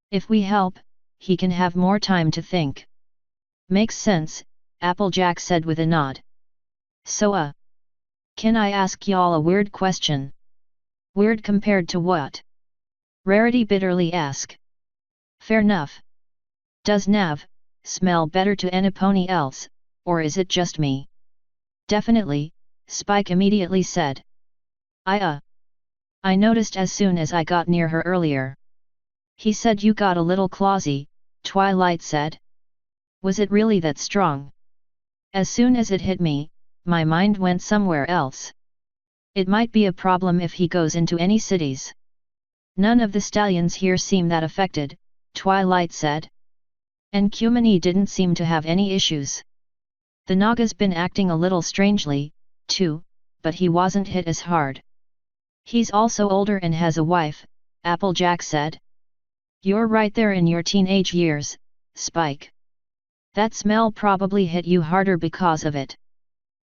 If we help, he can have more time to think. Makes sense, Applejack said with a nod. So can I ask y'all a weird question? Weird compared to what? Rarity bitterly asked. Fair enough. Does Nav smell better to anybody else, or is it just me? Definitely, Spike immediately said. I noticed as soon as I got near her earlier. He said you got a little clawsy, Twilight said. Was it really that strong? As soon as it hit me, my mind went somewhere else. It might be a problem if he goes into any cities. None of the stallions here seem that affected, Twilight said. And Cumini didn't seem to have any issues. The Naga's been acting a little strangely, too, but he wasn't hit as hard. He's also older and has a wife, Applejack said. You're right there in your teenage years, Spike. That smell probably hit you harder because of it.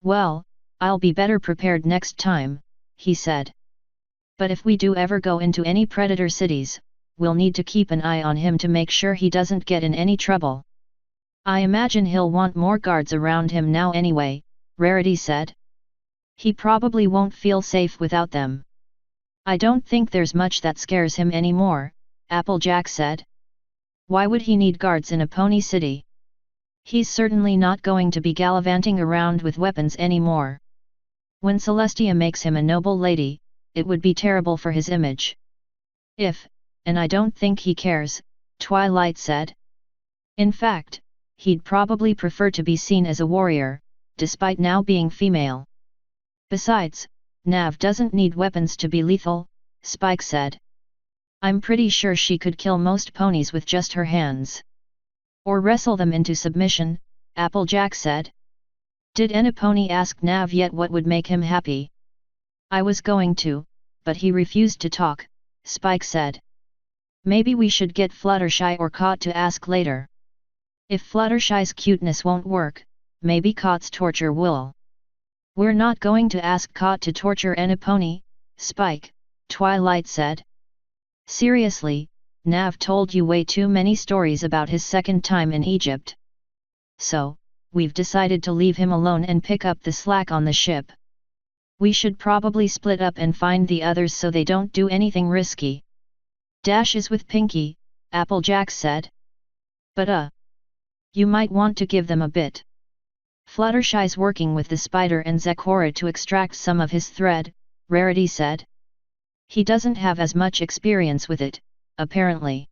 Well, I'll be better prepared next time, he said. But if we do ever go into any predator cities, we'll need to keep an eye on him to make sure he doesn't get in any trouble. I imagine he'll want more guards around him now anyway, Rarity said. He probably won't feel safe without them. I don't think there's much that scares him anymore, Applejack said. Why would he need guards in a pony city? He's certainly not going to be gallivanting around with weapons anymore. When Celestia makes him a noble lady, it would be terrible for his image. And I don't think he cares, Twilight said. In fact, he'd probably prefer to be seen as a warrior, despite now being female. Besides, Nav doesn't need weapons to be lethal, Spike said. I'm pretty sure she could kill most ponies with just her hands. Or wrestle them into submission, Applejack said. Did any pony ask Nav yet what would make him happy? I was going to, but he refused to talk, Spike said. Maybe we should get Fluttershy or Cot to ask later. If Fluttershy's cuteness won't work, maybe Cot's torture will. We're not going to ask Cot to torture any pony, Spike, Twilight said. Seriously, Nav told you way too many stories about his second time in Egypt. So, we've decided to leave him alone and pick up the slack on the ship. We should probably split up and find the others so they don't do anything risky. Dash is with Pinky, Applejack said. But you might want to give them a bit. Fluttershy's working with the spider and Zecora to extract some of his thread, Rarity said. He doesn't have as much experience with it, apparently.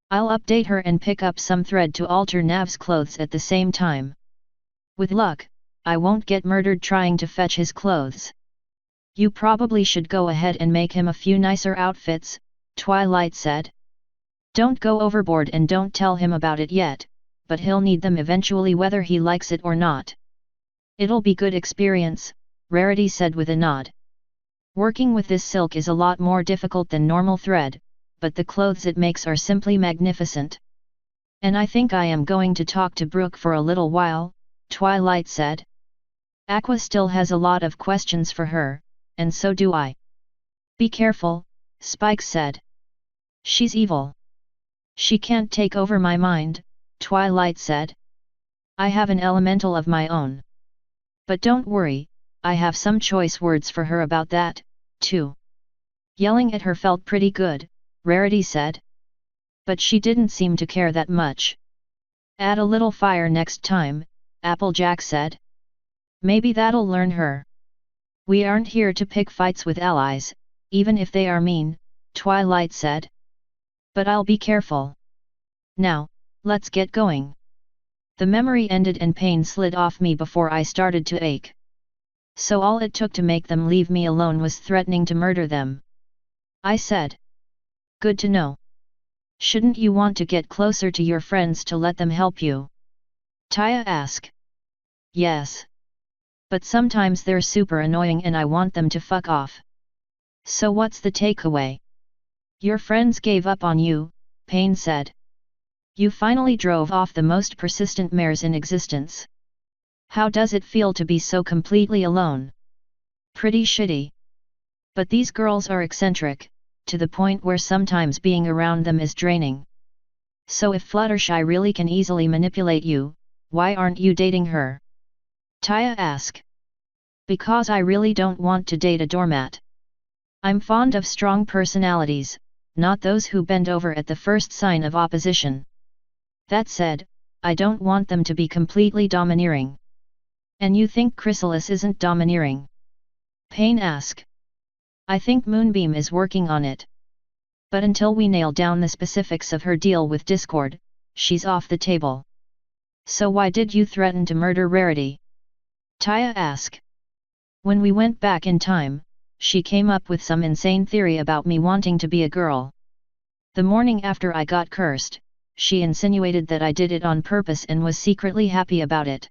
I'll update her and pick up some thread to alter Nav's clothes at the same time. With luck, I won't get murdered trying to fetch his clothes. You probably should go ahead and make him a few nicer outfits, Twilight said. Don't go overboard and don't tell him about it yet, but he'll need them eventually whether he likes it or not. It'll be good experience, Rarity said with a nod. Working with this silk is a lot more difficult than normal thread, but the clothes it makes are simply magnificent. And I think I am going to talk to Brooke for a little while, Twilight said. Aqua still has a lot of questions for her, and so do I. Be careful, Spike said. She's evil. She can't take over my mind, Twilight said. I have an elemental of my own. But don't worry, I have some choice words for her about that, too. Yelling at her felt pretty good, Rarity said. But she didn't seem to care that much. Add a little fire next time, Applejack said. Maybe that'll learn her. We aren't here to pick fights with allies, even if they are mean, Twilight said. But I'll be careful. Now, let's get going. The memory ended and pain slid off me before I started to ache. So all it took to make them leave me alone was threatening to murder them. I said. Good to know. Shouldn't you want to get closer to your friends to let them help you? Taya asked. Yes. But sometimes they're super annoying and I want them to fuck off. So what's the takeaway? Your friends gave up on you, Pain said. You finally drove off the most persistent mares in existence. How does it feel to be so completely alone? Pretty shitty. But these girls are eccentric, to the point where sometimes being around them is draining. So if Fluttershy really can easily manipulate you, why aren't you dating her? Taya asked. Because I really don't want to date a doormat. I'm fond of strong personalities, not those who bend over at the first sign of opposition. That said, I don't want them to be completely domineering. And you think Chrysalis isn't domineering? Pain asked. I think Moonbeam is working on it. But until we nail down the specifics of her deal with Discord, she's off the table. So why did you threaten to murder Rarity? Taya asked. When we went back in time, she came up with some insane theory about me wanting to be a girl. The morning after I got cursed, she insinuated that I did it on purpose and was secretly happy about it.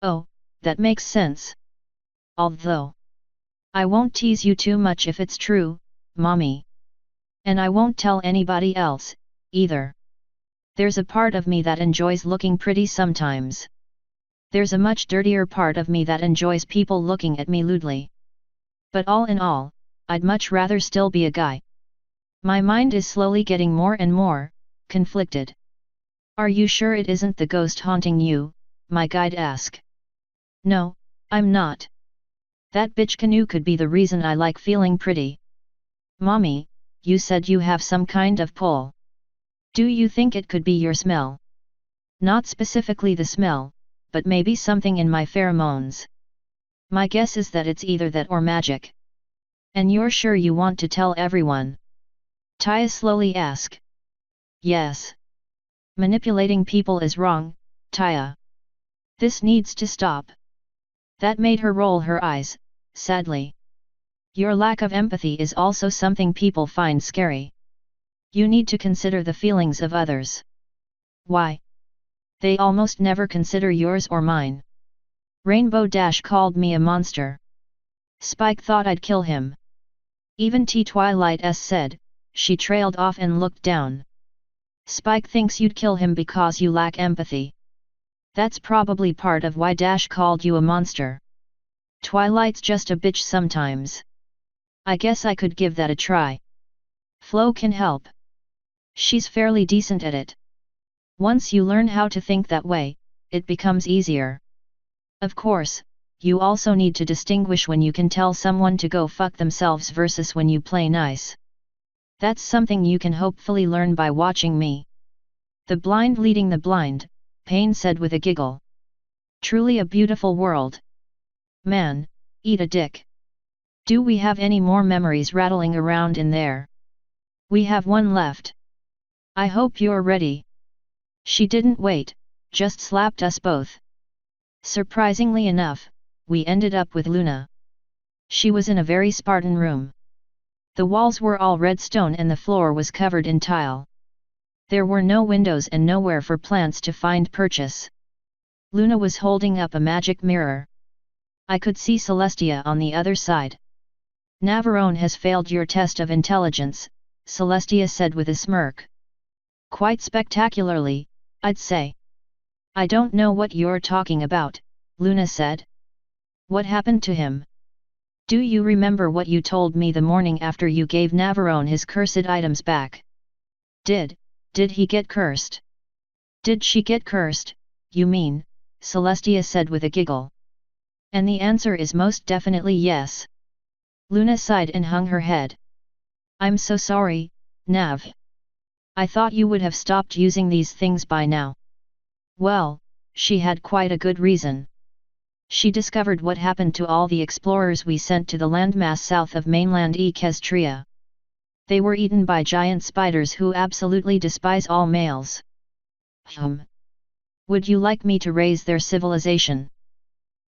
Oh, that makes sense. Although, I won't tease you too much if it's true, Mommy. And I won't tell anybody else, either. There's a part of me that enjoys looking pretty sometimes. There's a much dirtier part of me that enjoys people looking at me lewdly. But all in all, I'd much rather still be a guy. My mind is slowly getting more and more conflicted. Are you sure it isn't the ghost haunting you? My guide asked. No, I'm not. That bitch Canoe could be the reason I like feeling pretty. Mommy, you said you have some kind of pull. Do you think it could be your smell? Not specifically the smell, but maybe something in my pheromones. My guess is that it's either that or magic. And you're sure you want to tell everyone? Taya slowly asked. Yes. Manipulating people is wrong, Taya. This needs to stop. That made her roll her eyes, sadly. Your lack of empathy is also something people find scary. You need to consider the feelings of others. Why? They almost never consider yours or mine. Rainbow Dash called me a monster. Spike thought I'd kill him. Even Twilight S said. She trailed off and looked down. Spike thinks you'd kill him because you lack empathy. That's probably part of why Dash called you a monster. Twilight's just a bitch sometimes. I guess I could give that a try. Flo can help. She's fairly decent at it. Once you learn how to think that way, it becomes easier. Of course, you also need to distinguish when you can tell someone to go fuck themselves versus when you play nice. That's something you can hopefully learn by watching me. The blind leading the blind, Pain said with a giggle. Truly a beautiful world. Man, eat a dick. Do we have any more memories rattling around in there? We have one left. I hope you're ready. She didn't wait, just slapped us both. Surprisingly enough, we ended up with Luna. She was in a very Spartan room. The walls were all red stone and the floor was covered in tile. There were no windows and nowhere for plants to find purchase. Luna was holding up a magic mirror. I could see Celestia on the other side. Navarone has failed your test of intelligence, Celestia said with a smirk. Quite spectacularly, I'd say. I don't know what you're talking about, Luna said. What happened to him? Do you remember what you told me the morning after you gave Navarone his cursed items back? Did he get cursed? Did she get cursed, you mean, Celestia said with a giggle. And the answer is most definitely yes. Luna sighed and hung her head. I'm so sorry, Nav. I thought you would have stopped using these things by now. Well, she had quite a good reason. She discovered what happened to all the explorers we sent to the landmass south of mainland Equestria. They were eaten by giant spiders who absolutely despise all males. Would you like me to raise their civilization?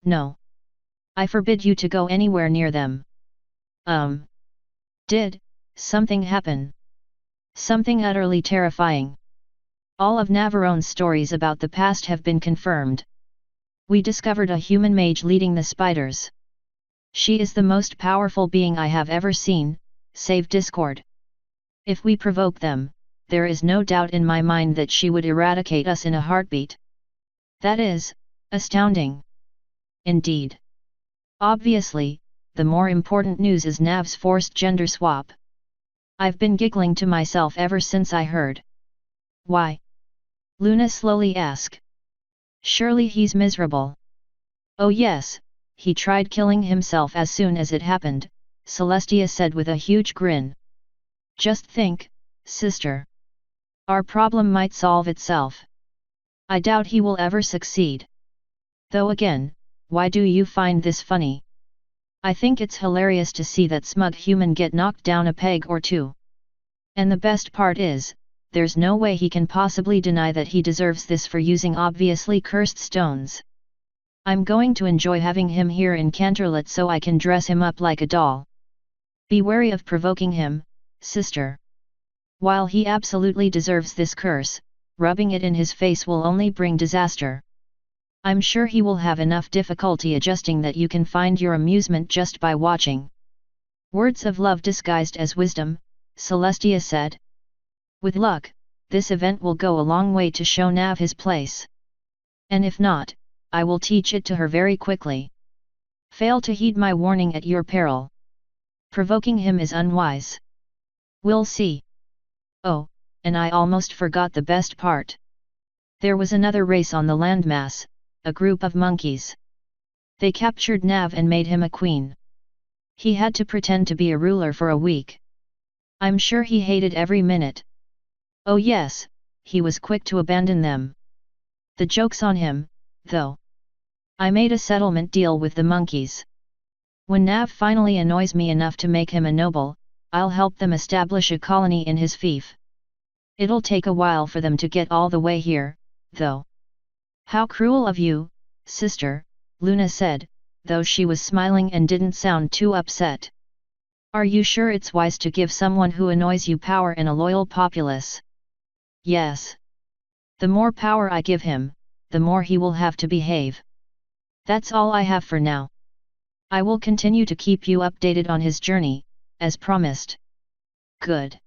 No. I forbid you to go anywhere near them. Did something happen? Something utterly terrifying. All of Navarone's stories about the past have been confirmed. We discovered a human mage leading the spiders. She is the most powerful being I have ever seen, save Discord. If we provoke them, there is no doubt in my mind that she would eradicate us in a heartbeat. That is astounding. Indeed. Obviously, the more important news is Nav's forced gender swap. I've been giggling to myself ever since I heard. Why? Luna slowly asked. Surely he's miserable. Oh yes, he tried killing himself as soon as it happened, Celestia said with a huge grin. Just think, sister. Our problem might solve itself. I doubt he will ever succeed. Though again, why do you find this funny? I think it's hilarious to see that smug human get knocked down a peg or two. And the best part is, there's no way he can possibly deny that he deserves this for using obviously cursed stones. I'm going to enjoy having him here in Canterlot so I can dress him up like a doll. Be wary of provoking him, sister. While he absolutely deserves this curse, rubbing it in his face will only bring disaster. I'm sure he will have enough difficulty adjusting that you can find your amusement just by watching. Words of love disguised as wisdom, Celestia said. With luck, this event will go a long way to show Nav his place. And if not, I will teach it to her very quickly. Fail to heed my warning at your peril. Provoking him is unwise. We'll see. Oh, and I almost forgot the best part. There was another race on the landmass, a group of monkeys. They captured Nav and made him a queen. He had to pretend to be a ruler for a week. I'm sure he hated every minute. Oh yes, he was quick to abandon them. The joke's on him, though. I made a settlement deal with the monkeys. When Nav finally annoys me enough to make him a noble, I'll help them establish a colony in his fief. It'll take a while for them to get all the way here, though. How cruel of you, sister, Luna said, though she was smiling and didn't sound too upset. Are you sure it's wise to give someone who annoys you power and a loyal populace? Yes. The more power I give him, the more he will have to behave. That's all I have for now. I will continue to keep you updated on his journey, as promised. Good.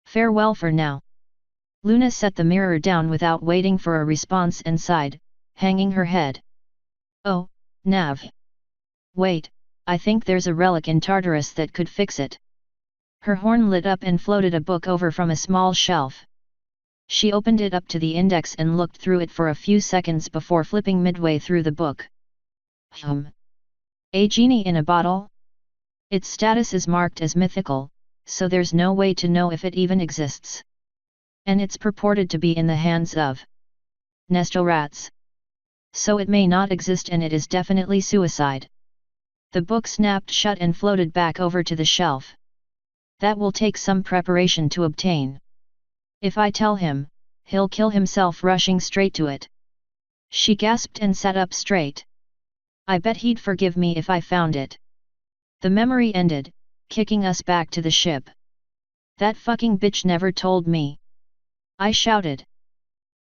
Farewell for now. Luna set the mirror down without waiting for a response and sighed, hanging her head. Oh, Nav. Wait, I think there's a relic in Tartarus that could fix it. Her horn lit up and floated a book over from a small shelf. She opened it up to the index and looked through it for a few seconds before flipping midway through the book. A genie in a bottle? Its status is marked as mythical, so there's no way to know if it even exists. And it's purported to be in the hands of Nestorats. So it may not exist and it is definitely suicide. The book snapped shut and floated back over to the shelf. That will take some preparation to obtain. If I tell him, he'll kill himself rushing straight to it. She gasped and sat up straight. I bet he'd forgive me if I found it. The memory ended, kicking us back to the ship. That fucking bitch never told me. I shouted.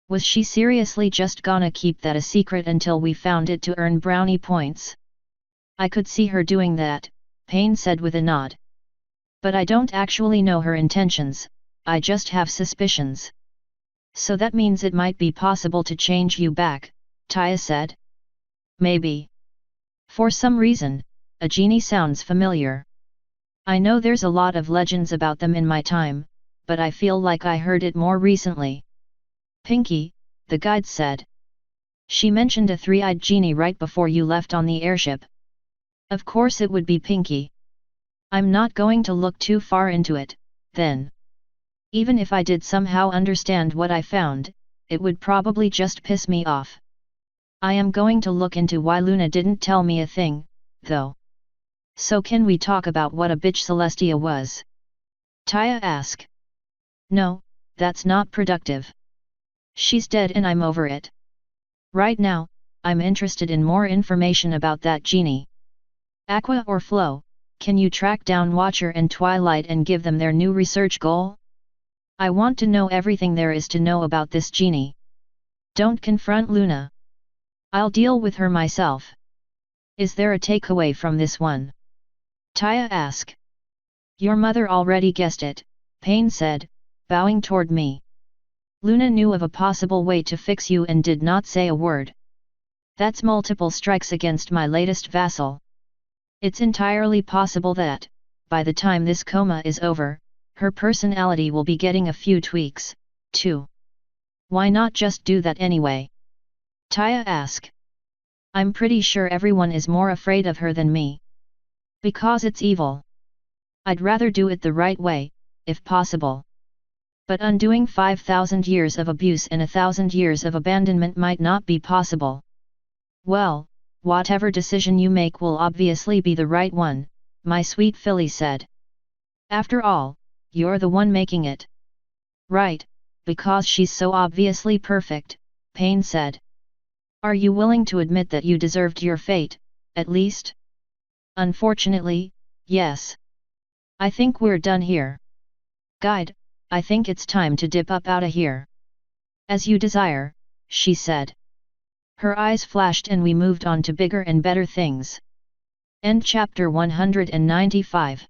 Was she seriously just gonna keep that a secret until we found it to earn brownie points? I could see her doing that, Pain said with a nod. But I don't actually know her intentions, I just have suspicions. So that means it might be possible to change you back, Taya said. Maybe. For some reason, a genie sounds familiar. I know there's a lot of legends about them in my time, but I feel like I heard it more recently. Pinky, the guide said. She mentioned a three-eyed genie right before you left on the airship. Of course it would be Pinky. I'm not going to look too far into it, then. Even if I did somehow understand what I found, it would probably just piss me off. I am going to look into why Luna didn't tell me a thing, though. So can we talk about what a bitch Celestia was? Taya asked. No, that's not productive. She's dead and I'm over it. Right now, I'm interested in more information about that genie. Aqua or Flo, can you track down Watcher and Twilight and give them their new research goal? I want to know everything there is to know about this genie. Don't confront Luna. I'll deal with her myself. Is there a takeaway from this one? Taya asked. Your mother already guessed it, Pain said, bowing toward me. Luna knew of a possible way to fix you and did not say a word. That's multiple strikes against my latest vassal. It's entirely possible that, by the time this coma is over, her personality will be getting a few tweaks, too. Why not just do that anyway? Taya asked. I'm pretty sure everyone is more afraid of her than me. Because it's evil. I'd rather do it the right way, if possible. But undoing 5,000 years of abuse and 1,000 years of abandonment might not be possible. Well, whatever decision you make will obviously be the right one, my sweet filly said. After all, you're the one making it. Right, because she's so obviously perfect, Pain said. Are you willing to admit that you deserved your fate, at least? Unfortunately, yes. I think we're done here. Guide, I think it's time to dip up outta here. As you desire, she said. Her eyes flashed and we moved on to bigger and better things. End chapter 195.